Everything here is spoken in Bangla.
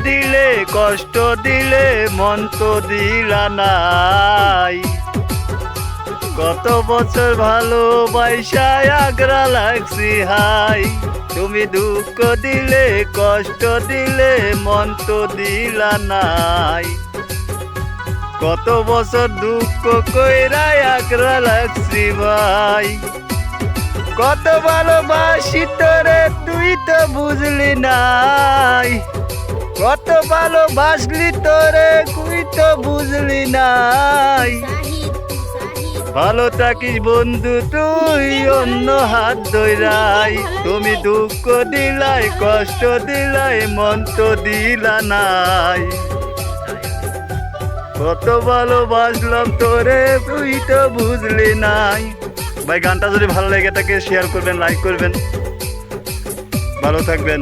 দিলে কষ্ট দিলে মন তো দিলা নাই। কত বছর ভালোবাসা আগ্রা লাগছি হাই, তুমি দুঃখ দিলে কষ্ট দিলে মন তো দিলা নাই। কত বছর দুঃখ কইরা আগ্রা লাগছি ভাই, কত ভালোবাসি তোরে তুই তো বুঝলি নাই। কত ভালোবাসলি তোরে তুই তো বুঝলি নাই। ভালো থাকিস বন্ধু তুই অন্য হাত ধইরাই, তুমি দুঃখ দিলাই কষ্ট দিলাই মন তো দিলা নাই। কত ভালোবাসলাম তোরে তুই তো বুঝলি নাই। ভাই গানটা যদি ভালো লেগে থাকে শেয়ার করবেন, লাইক করবেন, ভালো থাকবেন।